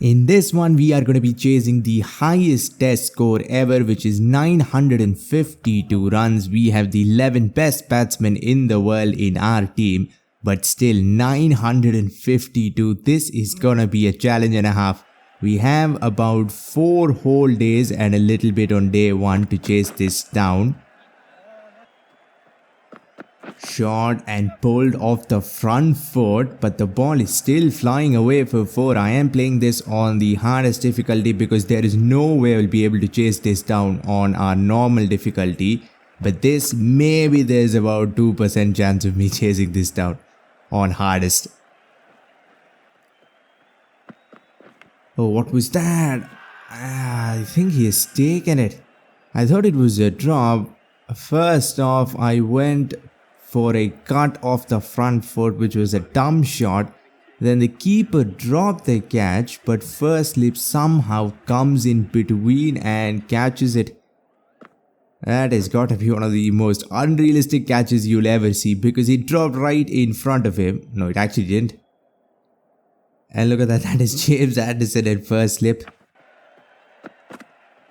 In this one, we are going to be chasing the highest test score ever, which is 952 runs. We have the 11 best batsmen in the world in our team, but still 952. This is going to be a challenge and a half. We have about 4 whole days and a little bit on day 1 to chase this down. Shot and pulled off the front foot, but the ball is still flying away for 4. I am playing this on the hardest difficulty because there is no way I will be able to chase this down on our normal difficulty. But this, maybe there's about 2% chance of me chasing this down on hardest. Oh, what was that? I think he has taken it. I thought it was a drop. First off, I went for a cut off the front foot, which was a dumb shot. Then the keeper dropped the catch, but first slip somehow comes in between and catches it. That has got to be one of the most unrealistic catches you'll ever see, because it dropped right in front of him. No, it actually didn't. And look at that, that is James Anderson at first slip.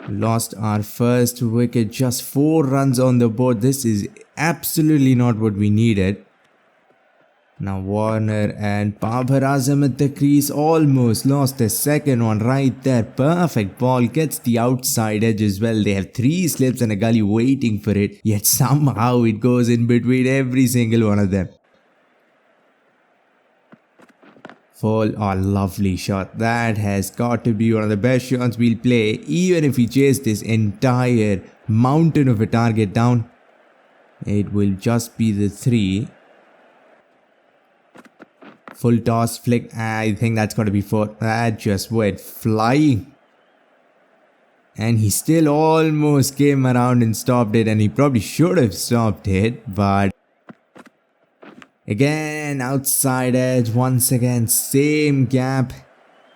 Lost our first wicket, just 4 runs on the board. This is absolutely not what we needed. Now Warner and Babar at the crease, almost lost the second one right there. Perfect ball, gets the outside edge as well. They have 3 slips and a gully waiting for it, yet somehow it goes in between every single one of them. Full, oh, lovely shot. That has got to be one of the best shots we'll play, even if we chase this entire mountain of a target down. It will just be the 3. Full toss flick. I think that's got to be 4. That just went flying. And he still almost came around and stopped it, and he probably should have stopped it, but again, outside edge, once again, same gap.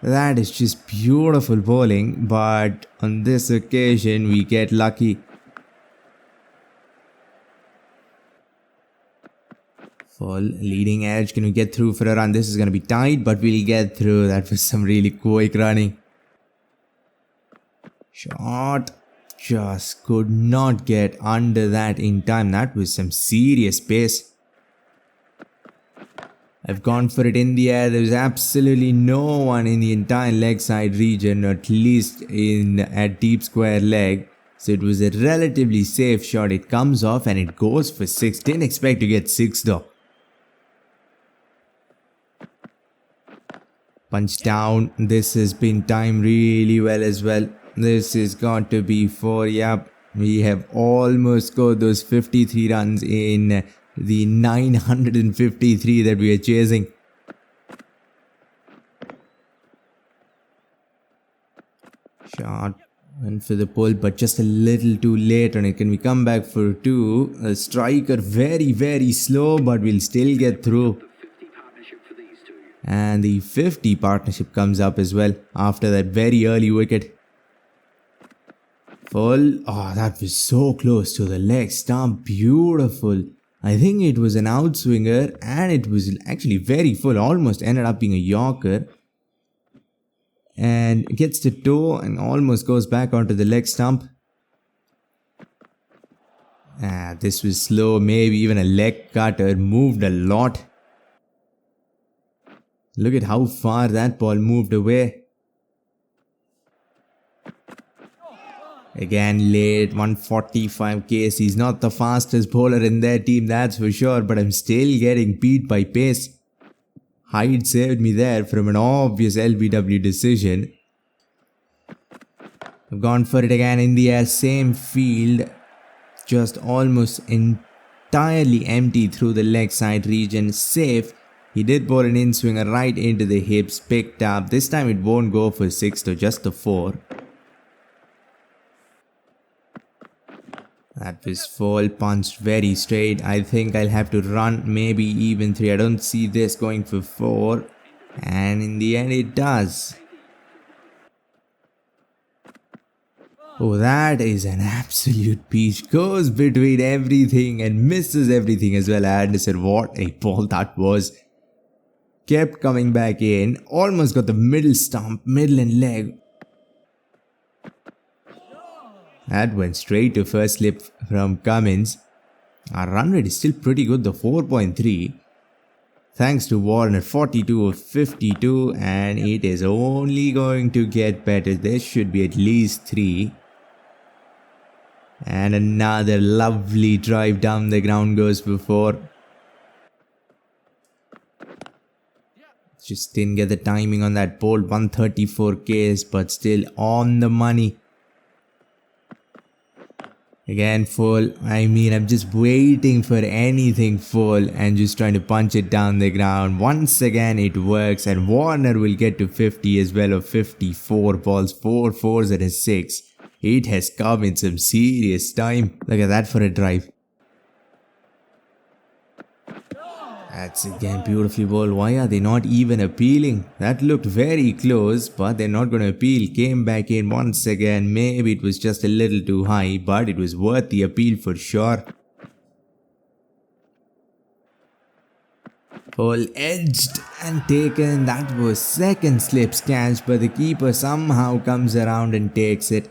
That is just beautiful bowling, but on this occasion, we get lucky. Full leading edge, can we get through for a run? This is going to be tight, but we'll get through. That was some really quick running. Shot, just could not get under that in time. That was some serious pace. I've gone for it in the air. There's absolutely no one in the entire leg side region, at least at deep square leg. So it was a relatively safe shot. It comes off and it goes for 6. Didn't expect to get 6 though. Punch down. This has been timed really well as well. This has got to be 4. Yep, we have almost scored those 53 runs in the 953 that we are chasing. Shot and for the pull, but just a little too late on it. Can we come back for 2? A striker very slow, but we'll still get through. And the 50 partnership comes up as well after that very early wicket. Full. Oh, that was so close to the leg stump. Beautiful. I think it was an outswinger and it was actually very full. Almost ended up being a Yorker. And gets the toe and almost goes back onto the leg stump. This was slow. Maybe even a leg cutter. Moved a lot. Look at how far that ball moved away. Again late, 145 k's. He's not the fastest bowler in their team, that's for sure, but I'm still getting beat by pace. Height saved me there from an obvious LBW decision. I've gone for it again in the air, same field, just almost entirely empty through the leg side region, safe. He did bowl an in-swinger right into the hips, picked up. This time it won't go for 6 though, just the 4. That was full, punched very straight. I think I'll have to run maybe even 3. I don't see this going for 4. And in the end it does. Oh, that is an absolute peach. Goes between everything and misses everything as well. Anderson, what a ball that was. kept coming back in. Almost got the middle stump, middle and leg. That went straight to first slip from Cummins. Our run rate is still pretty good, the 4.3. Thanks to Warner, 42 of 52, and it is only going to get better. There should be at least 3. And another lovely drive down the ground goes for 4. Just didn't get the timing on that ball. 134 Ks, but still on the money. Again, full. I'm just waiting for anything full and just trying to punch it down the ground. Once again, it works, and Warner will get to 50 as well, of 54 balls, 4 fours and a 6. It has come in some serious time. Look at that for a drive. That's again beautifully bowled. Why are they not even appealing? That looked very close, but they're not going to appeal. Came back in once again. Maybe it was just a little too high, but it was worth the appeal for sure. Ball edged and taken. That was second slips catch, but the keeper somehow comes around and takes it.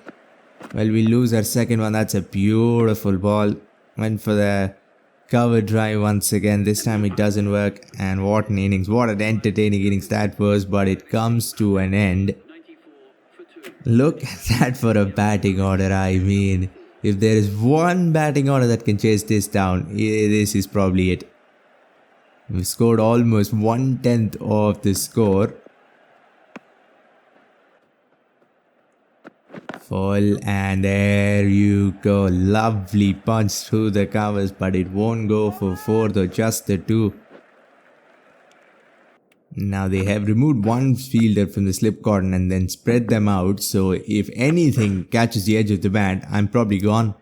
Well, we lose our second one. That's a beautiful ball. Went for the cover drive once again. This time it doesn't work, and what an innings, what an entertaining innings that was, but it comes to an end. Look at that for a batting order. If there is one batting order that can chase this down, this is probably it. We scored almost 1/10 of the score. Full, and there you go. Lovely punch through the covers, but it won't go for 4 though, just the 2. Now they have removed one fielder from the slip cordon and then spread them out, so if anything catches the edge of the bat, I'm probably gone.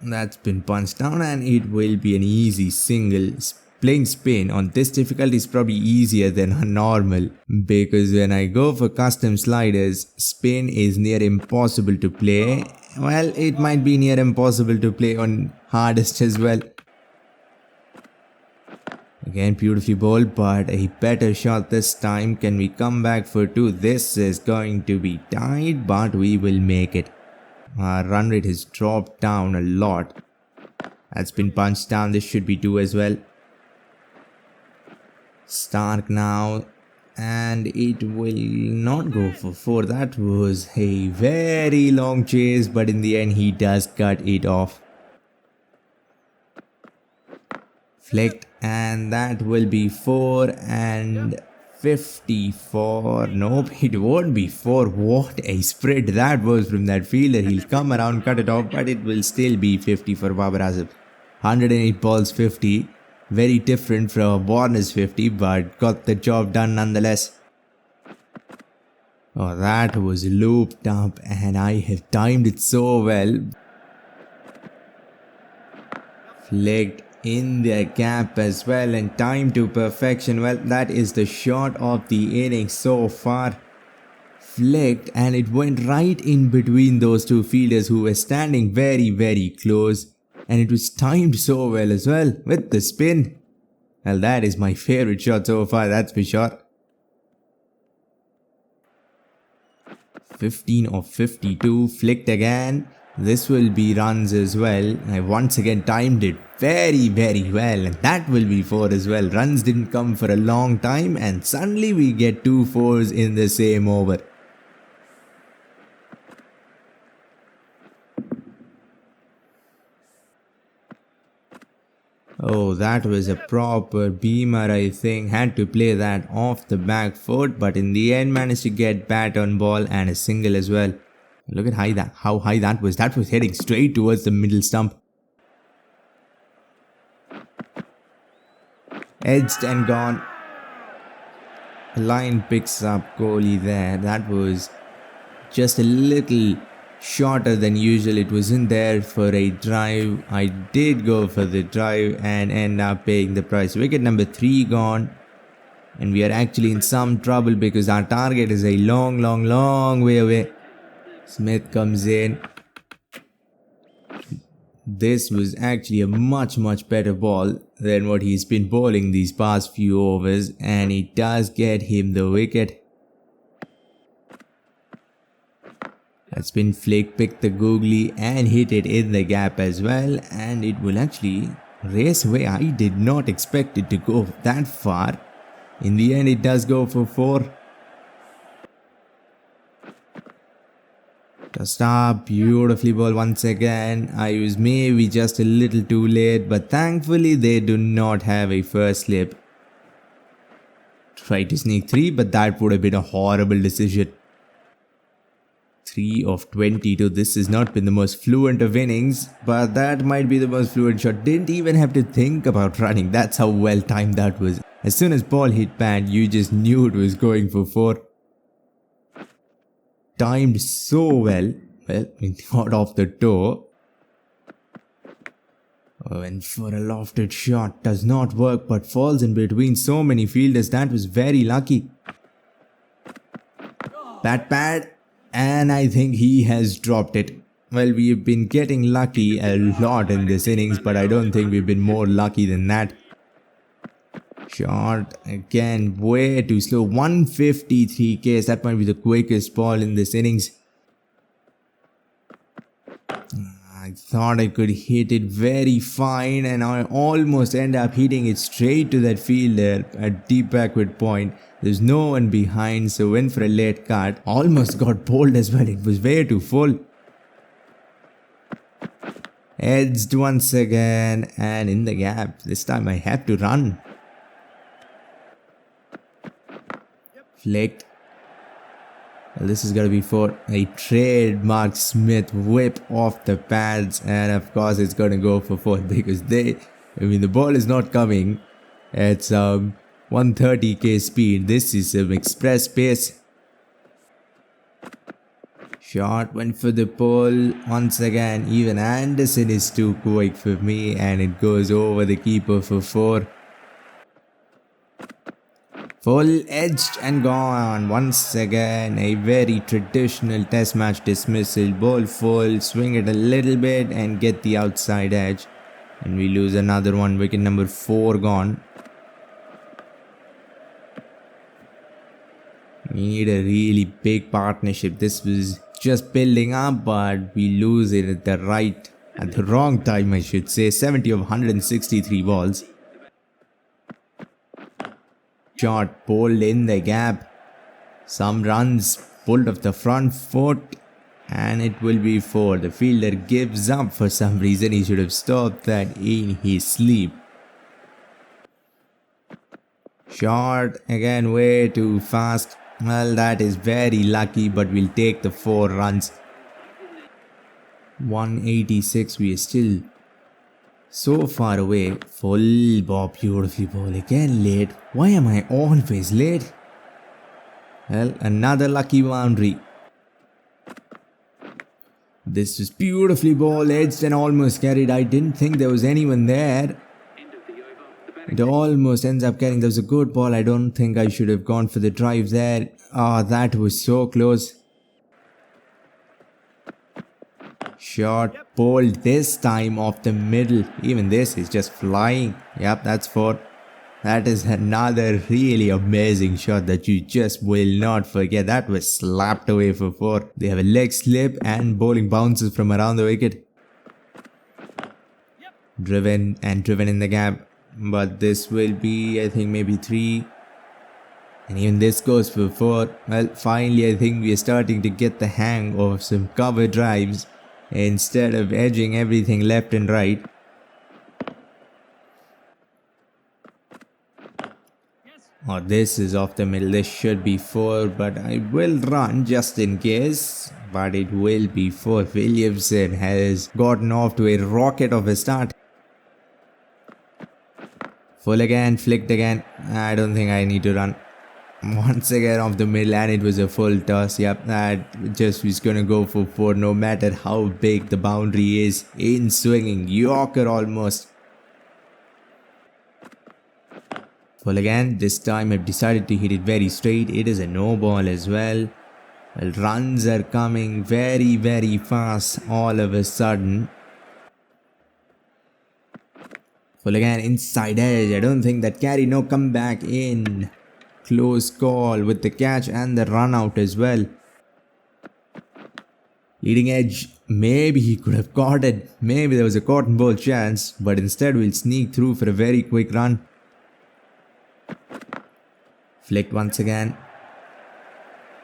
That's been punched down, and it will be an easy single. Playing spin on this difficulty is probably easier than normal, because when I go for custom sliders, spin is near impossible to play. Well, it might be near impossible to play on hardest as well. Again, beautifully bowled, but a better shot this time. Can we come back for 2? This is going to be tight, but we will make it. Our run rate has dropped down a lot. That's been punched down. This should be 2 as well. Stark now, and it will not go for 4. That was a very long chase, but in the end he does cut it off. Flicked, and that will be 4 and 54. Nope, it won't be 4. What a spread that was from that fielder. He'll come around, cut it off, but it will still be 50 for Babar. 108 balls, 50. Very different from Warner's 50, but got the job done nonetheless. Oh, that was looped up, and I have timed it so well. Flicked in the gap as well, and timed to perfection. Well, that is the shot of the innings so far. Flicked, and it went right in between those two fielders who were standing very, very close. And it was timed so well as well with the spin. Well, that is my favorite shot so far, that's for sure. 15 of 52, flicked again. This will be runs as well. I once again timed it very, very well, and that will be 4 as well. Runs didn't come for a long time, and suddenly we get 2 4s in the same over. Oh, that was a proper beamer, I think. Had to play that off the back foot, but in the end managed to get bat on ball and a single as well. Look at how high that was. That was heading straight towards the middle stump. Edged and gone. Line picks up Kohli there. That was just a little shorter than usual. It wasn't there for a drive. I did go for the drive and end up paying the price. Wicket number 3 gone, and we are actually in some trouble because our target is a long way away. Smith comes in. this was actually a much better ball than what he's been bowling these past few overs, and it does get him the wicket. That's been flick, picked the googly and hit it in the gap as well, and it will actually race away. I did not expect it to go that far. In the end, it does go for 4. Just up, beautifully ball once again. I was maybe just a little too late, but thankfully they do not have a first slip. Tried to sneak 3, but that would have been a horrible decision. 3 of 22. This has not been the most fluent of innings, but that might be the most fluent shot. Didn't even have to think about running. That's how well timed that was. As soon as ball hit pad, you just knew it was going for 4. Timed so well. Well, it got off the toe. Went for a lofted shot. Does not work, but falls in between so many fielders. That was very lucky. Bat pad. And I think he has dropped it. Well, we've been getting lucky a lot in this innings, but I don't think we've been more lucky than that. Shot again, way too slow. 153 k's. That might be the quickest ball in this innings. I thought I could hit it very fine, and I almost end up hitting it straight to that fielder at deep backward point. There's no one behind, so went for a late cut. Almost got bowled as well. It was way too full. Edged once again, and in the gap. This time I have to run. Flicked. Well, this is going to be for a trademark Smith whip off the pads, and of course it's going to go for 4 because the ball is not coming at 130 k speed. This is some express pace. Shot went for the pole once again. Even Anderson is too quick for me, and it goes over the keeper for 4. Full edged and gone. Once again, a very traditional test match dismissal. Ball full, swing it a little bit and get the outside edge. And we lose another one. Wicket number 4 gone. We need a really big partnership. This was just building up, but we lose it at the wrong time, I should say. 70 of 163 balls. Shot pulled in the gap. Some runs pulled off the front foot, and it will be 4. The fielder gives up for some reason. He should have stopped that in his sleep. Shot again, way too fast. Well, that is very lucky, but we'll take the 4 runs. 186. We are still so far away. Full ball, beautifully ball. Again late. Why am I always late? Well, another lucky boundary. This was beautifully ball, edged and almost carried. I didn't think there was anyone there. It almost ends up carrying. There was a good ball. I don't think I should have gone for the drive there. That was so close. Shot pulled this time off the middle. Even this is just flying. Yep, that's 4. That is another really amazing shot that you just will not forget. That was slapped away for 4. They have a leg slip and bowling bounces from around the wicket. Driven in the gap. But this will be, I think, maybe 3. And even this goes for 4. Well, finally I think we are starting to get the hang of some cover drives instead of edging everything left and right. This is off the middle. This should be 4, but I will run just in case. But it will be 4. Williamson has gotten off to a rocket of a start. Full again, flicked again. I don't think I need to run. Once again off the middle, and it was a full toss. Yep, that just was gonna go for 4 no matter how big the boundary is. In swinging, Yorker almost. Full again. This time I've decided to hit it very straight. It is a no ball as well. Well, runs are coming very fast all of a sudden. Full again, inside edge. I don't think that carry. No, come back in. Close call with the catch and the run out as well. Leading edge. Maybe he could have caught it. Maybe there was a cotton ball chance. But instead we'll sneak through for a very quick run. Flicked once again.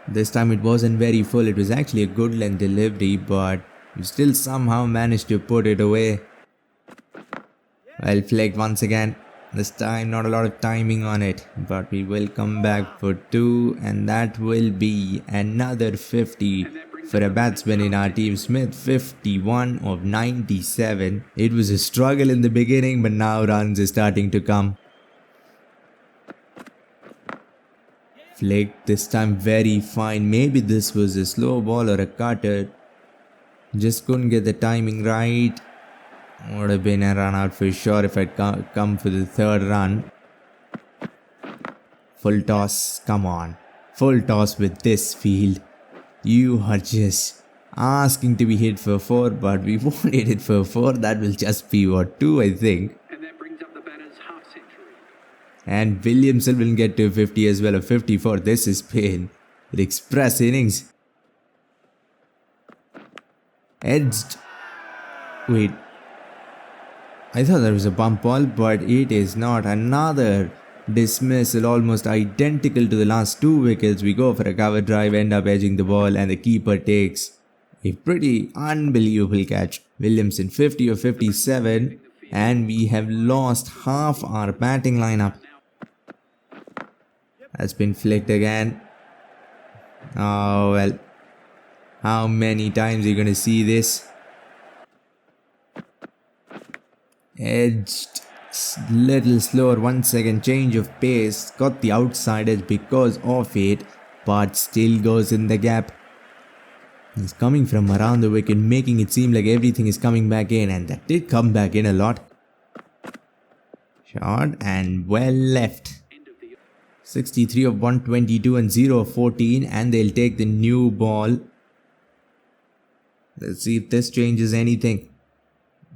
This time it wasn't very full. It was actually a good length delivery. But we still somehow managed to put it away. Well, flicked once again. This time not a lot of timing on it, but we will come back for 2 and that will be another 50 for a batsman in our team. Smith 51 of 97. It was a struggle in the beginning, but now runs are starting to come. Flick this time very fine. Maybe this was a slow ball or a cutter. Just couldn't get the timing right. Would have been a run out for sure if I'd come for the third run. Full toss, come on. Full toss with this field. You are just asking to be hit for 4, but we won't hit it for 4. That will just be what, 2 I think. And that brings up the batter's half century. And Williamson will get to 50 as well, a 54. This is pain. It express innings. Edged. Wait. I thought there was a bump ball, but it is not. Another dismissal almost identical to the last 2 wickets. We go for a cover drive, end up edging the ball, and the keeper takes a pretty unbelievable catch. Williamson 50 or 57, and we have lost half our batting lineup. That's been flicked again. Oh well. How many times are you going to see this? Edged, little slower, 1 second change of pace, got the outside edge because of it, but still goes in the gap. He's coming from around the wicket, making it seem like everything is coming back in, and that did come back in a lot. Shot and well left. 63 of 122 and 0 of 14, and they'll take the new ball. Let's see if this changes anything.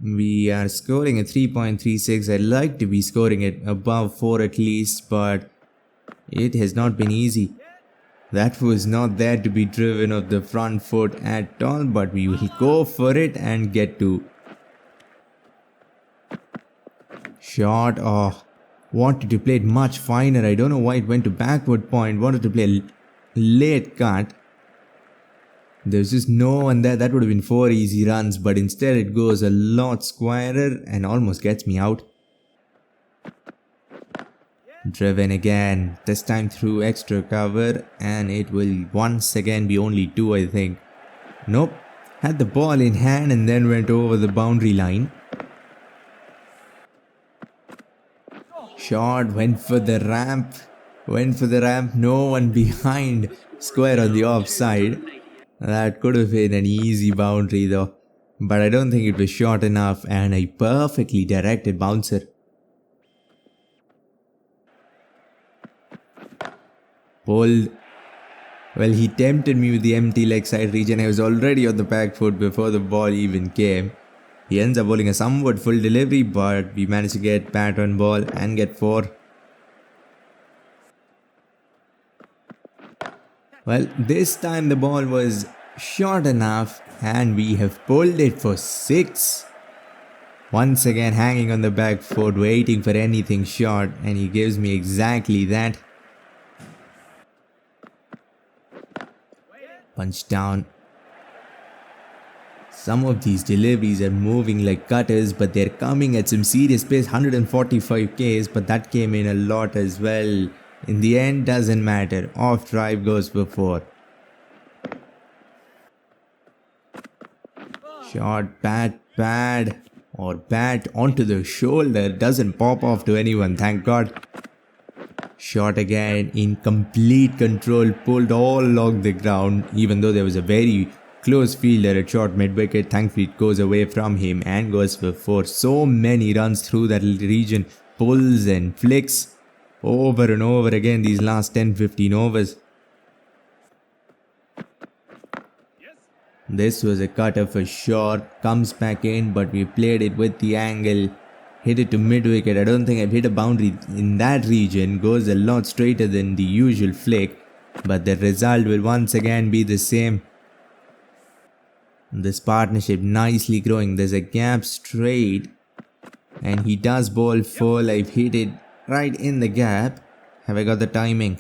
We are scoring at 3.36. I'd like to be scoring it above 4 at least, but it has not been easy. That was not there to be driven off the front foot at all, but we will go for it and get to. Shot. Oh, wanted to play it much finer. I don't know why it went to backward point. Wanted to play a late cut. There's just no one there. That would have been 4 easy runs, but instead it goes a lot squarer and almost gets me out. Driven again, this time through extra cover, and it will once again be only 2 I think. Nope, had the ball in hand and then went over the boundary line. Shot, went for the ramp, no one behind, square on the offside. That could have been an easy boundary though, but I don't think it was short enough, and a perfectly directed bouncer. Pulled. Well, he tempted me with the empty leg side region. I was already on the back foot before the ball even came. He ends up bowling a somewhat full delivery, but we managed to get bat on ball and get 4. Well, this time the ball was short enough and we have pulled it for 6. Once again hanging on the back foot, waiting for anything short, and he gives me exactly that. Punch down. Some of these deliveries are moving like cutters, but they're coming at some serious pace. 145 Ks, but that came in a lot as well. In the end, doesn't matter. Off drive goes for 4. Shot, bat, pad, or bat onto the shoulder. Doesn't pop off to anyone, thank God. Shot again, in complete control, pulled all along the ground, even though there was a very close fielder at short mid-wicket. Thankfully it goes away from him and goes for 4. So many runs through that region, pulls and flicks over and over again these last 10-15 overs. This was a cutter for sure, comes back in, but we played it with the angle hit it to mid wicket. I don't think I've hit a boundary in that region. Goes a lot straighter than the usual flick, but the result will once again be the same. This partnership nicely growing. There's a gap straight, and he does bowl full. I've hit it right in the gap. Have I got the timing?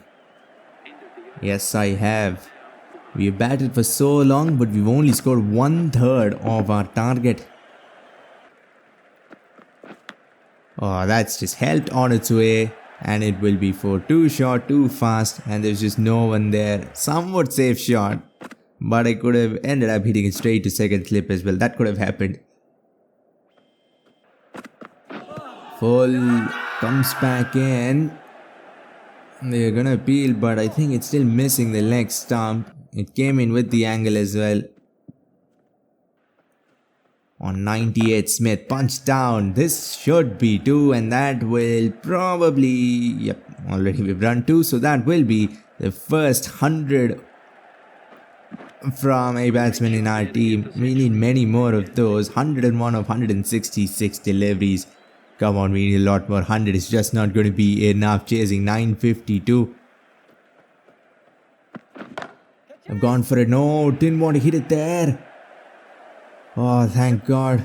Yes, I have. We've batted for so long, but we've only scored 1/3 of our target. Oh, that's just helped on its way, and it will be for too short, too fast, and there's just no one there. Somewhat safe shot, but I could have ended up hitting it straight to second slip as well. That could have happened. Full comes back in. They're gonna appeal, but I think it's still missing the leg stump. It came in with the angle as well. On 98, Smith punched down. This should be 2, and that will probably... Yep, already we've run 2, so that will be the first 100 from a batsman in our team. We need many more of those. 101 of 166 deliveries. Come on, we need a lot more. 100 is just not going to be enough. Chasing 952. I've gone for it. No, didn't want to hit it there. Oh, thank God.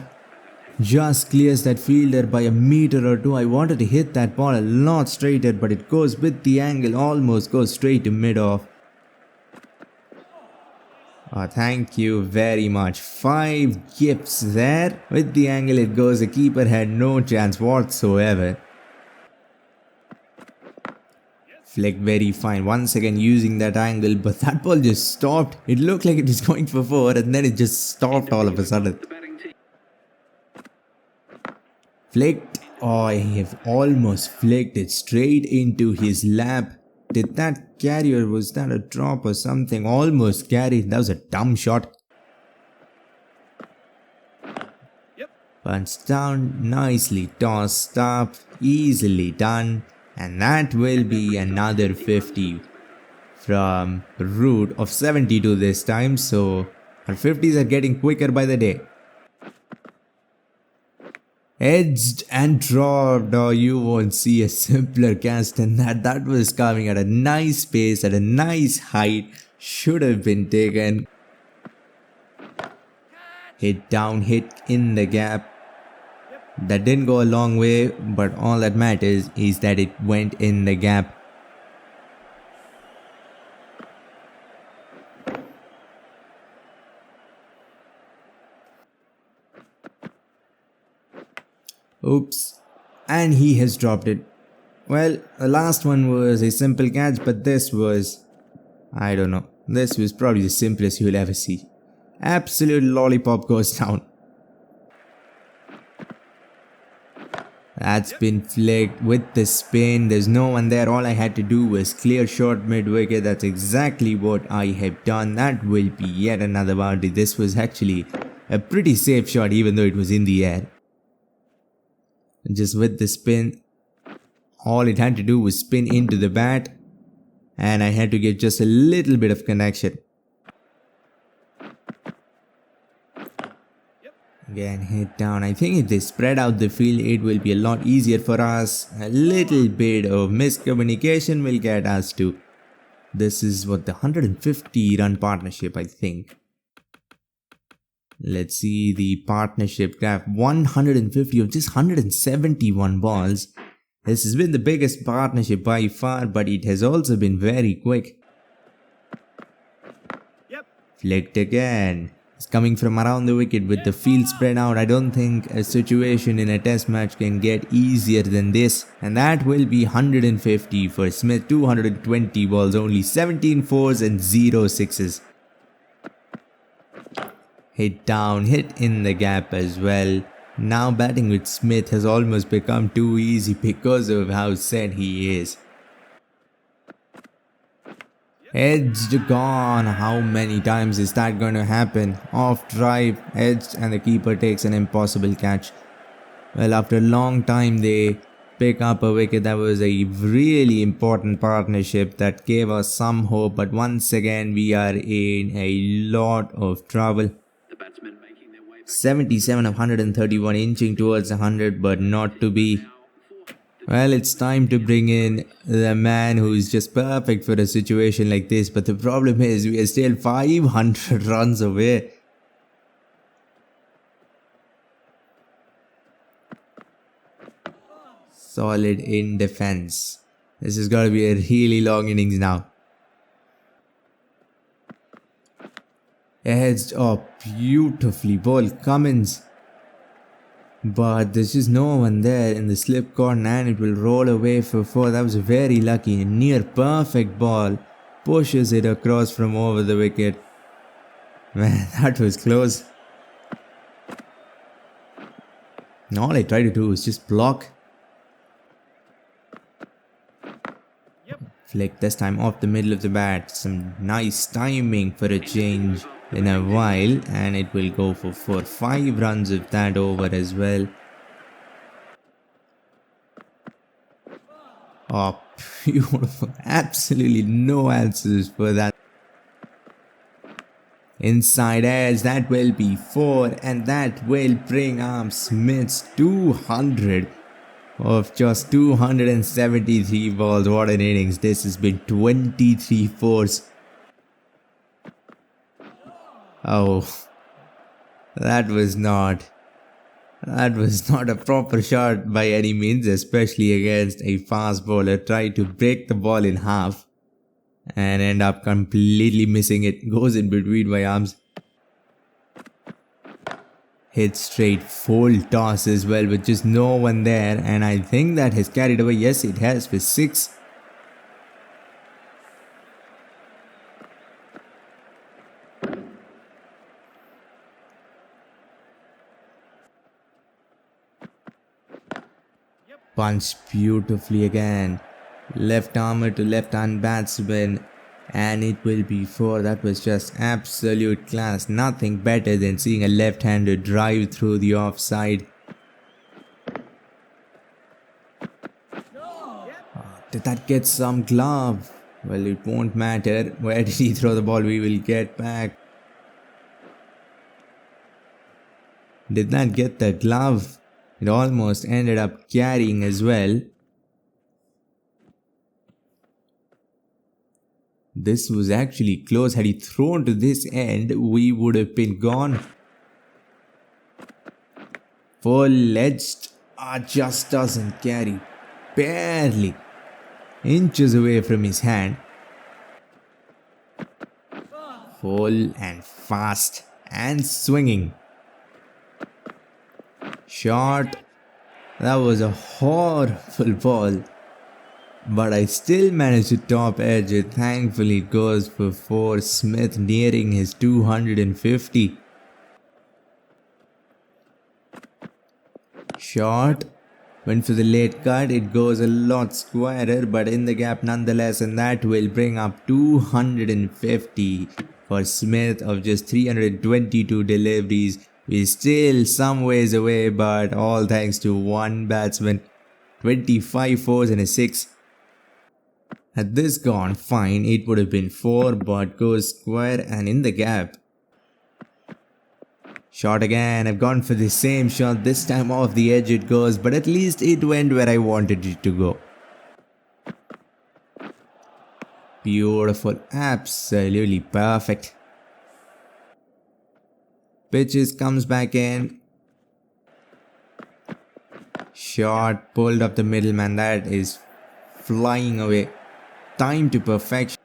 Just clears that fielder by a meter or two. I wanted to hit that ball a lot straighter, but it goes with the angle. Almost goes straight to mid-off. Oh, thank you very much. 5 gifts there. With the angle it goes. The keeper had no chance whatsoever. Flick very fine. Once again using that angle, but that ball just stopped. It looked like it was going for 4, and then it just stopped all of a sudden. Flicked. Oh, I have almost flicked it straight into his lap. Did that carry, or was that a drop or something? Almost carried. That was a dumb shot. Punched down. Nicely tossed up. Easily done. And that will be another 50 from Root of 72 this time. So our 50s are getting quicker by the day. Edged and dropped. Oh, you won't see a simpler catch than that. That was coming at a nice pace, at a nice height. Should have been taken. Hit down, hit in the gap. That didn't go a long way, but all that matters is that it went in the gap. Oops. And he has dropped it. Well, the last one was a simple catch, but this was... I don't know. This was probably the simplest you'll ever see. Absolute lollipop goes down. That's been flicked with the spin. There's no one there. All I had to do was clear short mid-wicket. That's exactly what I have done. That will be yet another boundary. This was actually a pretty safe shot, even though it was in the air. Just with the spin, all it had to do was spin into the bat, and I had to get just a little bit of connection. Again, hit down. I think if they spread out the field, it will be a lot easier for us. A little bit of miscommunication will get us to. This is what, the 150 run partnership, I think. Let's see the partnership graph. 150 of just 171 balls. This has been the biggest partnership by far, but it has also been very quick. Flicked again. It's coming from around the wicket with the field spread out. I don't think a situation in a test match can get easier than this. And that will be 150 for Smith. 220 balls, only 17 fours and 0 sixes. Hit down, hit in the gap as well. Now batting with Smith has almost become too easy because of how set he is. Edged, gone. How many times is that going to happen? Off drive, edged, and the keeper takes an impossible catch. Well, after a long time they pick up a wicket. That was a really important partnership that gave us some hope, but once again we are in a lot of trouble. The batsmen making their way 77 of 131, inching towards 100, but not to be. Well, it's time to bring in the man who's just perfect for a situation like this. But the problem is we are still 500 runs away. Solid in defense. This has got to be a really long innings now. Edged up beautifully. Ball Cummins. But there's just no one there in the slip corner and it will roll away for 4. That was very lucky. A near perfect ball. Pushes it across from over the wicket. Man, that was close. All I try to do is just block. Flick this time off the middle of the bat. Some nice timing for a change in a while, and it will go for 4. 5 runs of that over as well. Oh, beautiful. Absolutely no answers for that. Inside edge, that will be 4, and that will bring Smith's 200 of just 273 balls. What an innings. This has been 23 fours. Oh, that was not a proper shot by any means, especially against a fast bowler. Tried to break the ball in half and end up completely missing it. Goes in between my arms. Hit straight, full toss as well with just no one there, and I think that has carried away. Yes, it has for 6. Punched beautifully again. Left armour to left hand batsman, and it will be 4. That was just absolute class. Nothing better than seeing a left-hander drive through the offside. Did that get some glove? Well, it won't matter. Where did he throw the ball? We will get back. Did not get the glove. It almost ended up carrying as well. This was actually close. Had he thrown to this end, we would have been gone. Full edged. Just doesn't carry. Barely. Inches away from his hand. Full and fast and swinging. Shot. That was a horrible ball. But I still managed to top edge it. Thankfully it goes for 4. Smith nearing his 250. Shot. Went for the late cut. It goes a lot squarer, but in the gap nonetheless, and that will bring up 250 for Smith of just 322 deliveries. We're still some ways away, but all thanks to one batsman. 25 fours and a 6. Had this gone fine, it would have been 4, but goes square and in the gap. Shot again. I've gone for the same shot. This time off the edge it goes, but at least it went where I wanted it to go. Beautiful. Absolutely perfect. Pitches, comes back in. Shot pulled up the middle, man. That is flying away. Time to perfection.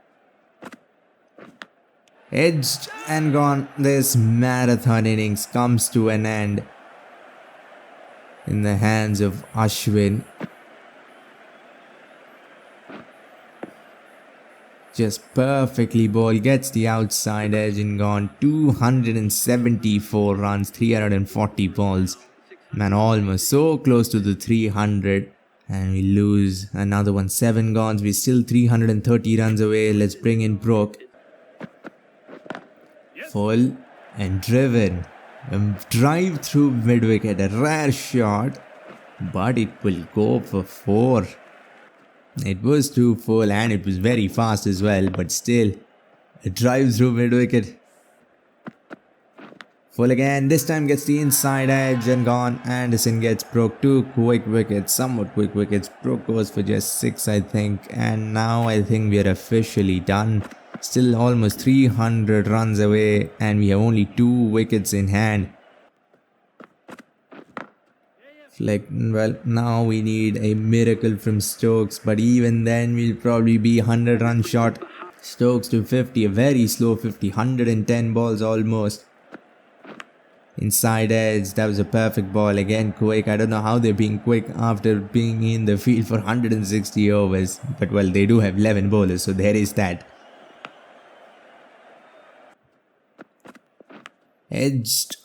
Edged and gone. This marathon innings comes to an end in the hands of Ashwin. Just perfectly bowled, gets the outside edge and gone. 274 runs, 340 balls. Man, almost so close to the 300. And we lose another one. 7 gone. We're still 330 runs away. Let's bring in Brook. Full and driven. Drive through mid-wicket. A rare shot. But it will go for 4. It was too full and it was very fast as well. But still, a drive through mid-wicket. Full again, this time gets the inside edge and gone. Anderson gets broke 2 quick wickets, somewhat quick wickets. Broke goes for just 6 I think, and now I think we are officially done. Still almost 300 runs away and we have only 2 wickets in hand. Like, well, now we need a miracle from Stokes, but even then we'll probably be 100 runs short. Stokes to 50, a very slow 50, 110 balls almost. Inside edge, that was a perfect ball. Again, quick. I don't know how they're being quick after being in the field for 160 overs. But well, they do have 11 bowlers, so there is that. Edged.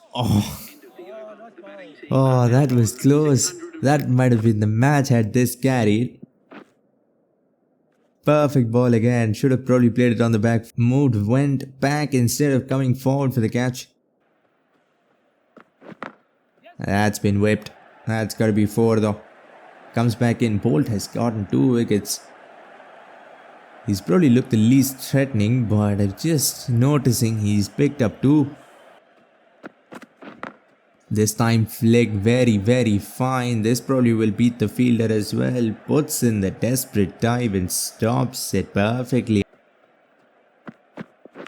Oh, that was close. That might have been the match had this carried. Perfect ball again. Should have probably played it on the back. Moved, went back instead of coming forward for the catch. That's been whipped. That's got to be 4 though. Comes back in. Bolt has gotten 2 wickets. He's probably looked the least threatening, but I'm just noticing he's picked up 2. This time Flick very fine. This probably will beat the fielder as well. Puts in the desperate dive and stops it perfectly.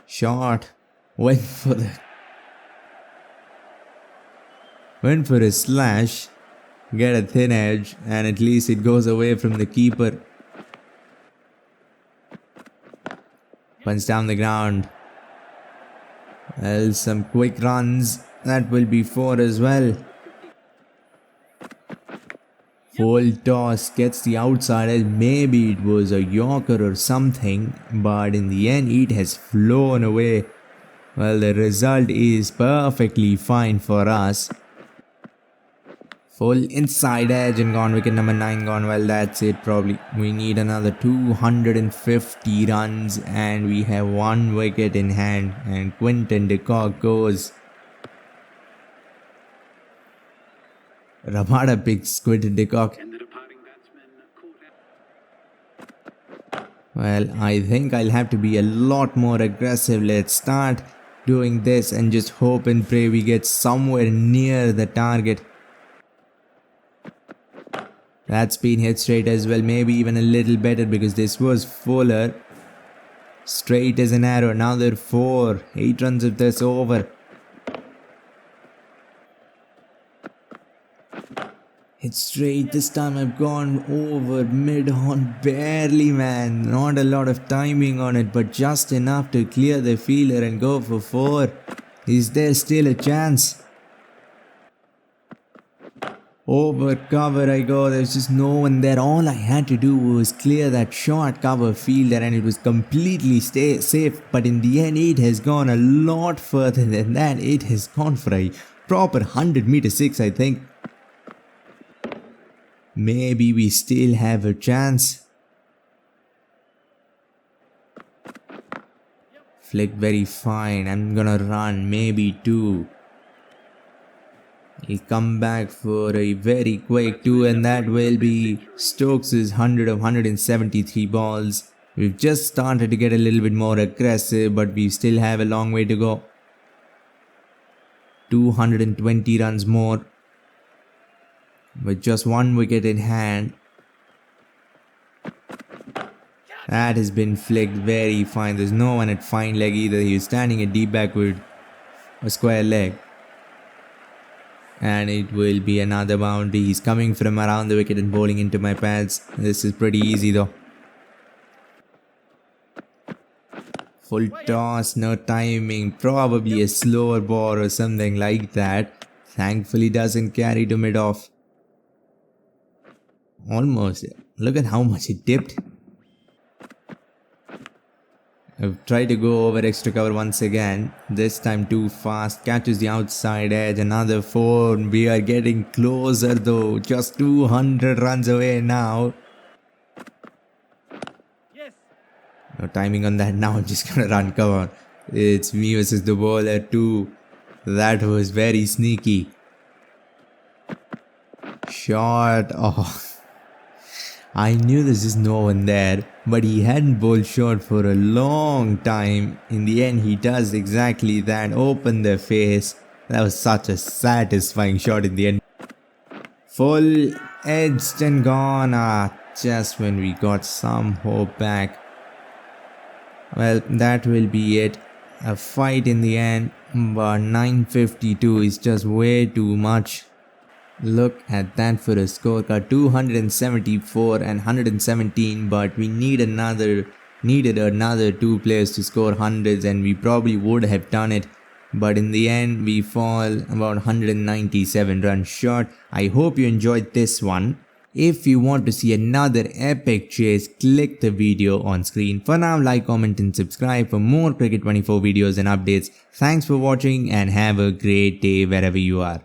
Shot. Went for a slash. Get a thin edge and at least it goes away from the keeper. Punch down the ground. Well, some quick runs. That will be 4 as well. Full toss gets the outside edge. Maybe it was a Yorker or something, but in the end it has flown away. Well, the result is perfectly fine for us. Full inside edge and gone. Wicket number 9 gone. Well, that's it probably. We need another 250 runs and we have 1 wicket in hand. And Quinton de Kock goes. Ramada picks Quinton de Kock. Well, I think I'll have to be a lot more aggressive. Let's start doing this and just hope and pray we get somewhere near the target. That's been hit straight as well, maybe even a little better because this was fuller. Straight as an arrow, another 4, 8 runs of this over. Hit straight, this time I've gone over mid-on, barely man, not a lot of timing on it but just enough to clear the fielder and go for 4. Is there still a chance? Over cover I go, there's just no one there. All I had to do was clear that short cover fielder and it was completely safe. But in the end it has gone a lot further than that. It has gone for a proper 100-meter 6 I think. Maybe we still have a chance. Flick very fine. I'm gonna run maybe 2. He'll come back for a very quick 2 and that will be Stokes' 100 of 173 balls. We've just started to get a little bit more aggressive but we still have a long way to go. 220 runs more. With just 1 wicket in hand. That has been flicked very fine. There's no one at fine leg either. He was standing at deep backward. A square leg. And it will be another boundary. He's coming from around the wicket and bowling into my pads. This is pretty easy though. Full toss, no timing. Probably a slower ball or something like that. Thankfully doesn't carry to mid-off. Almost. Look at how much it dipped. I've tried to go over extra cover once again. This time too fast. Catches the outside edge. Another 4. We are getting closer though. Just 200 runs away now. Yes. No timing on that now. I'm just gonna run cover. It's me versus the bowler too. That was very sneaky. Shot. Oh. I knew there's just no one there, but he hadn't bowled short for a long time. In the end, he does exactly that. Open the face. That was such a satisfying shot in the end. Full edged and gone. Just when we got some hope back. Well, that will be it. A fight in the end, but 952 is just way too much. Look at that for a scorecard, 274 and 117, but we needed another two players to score hundreds, and we probably would have done it. But in the end, we fall about 197 runs short. I hope you enjoyed this one. If you want to see another epic chase, click the video on screen. For now, like, comment and subscribe for more Cricket 24 videos and updates. Thanks for watching and have a great day wherever you are.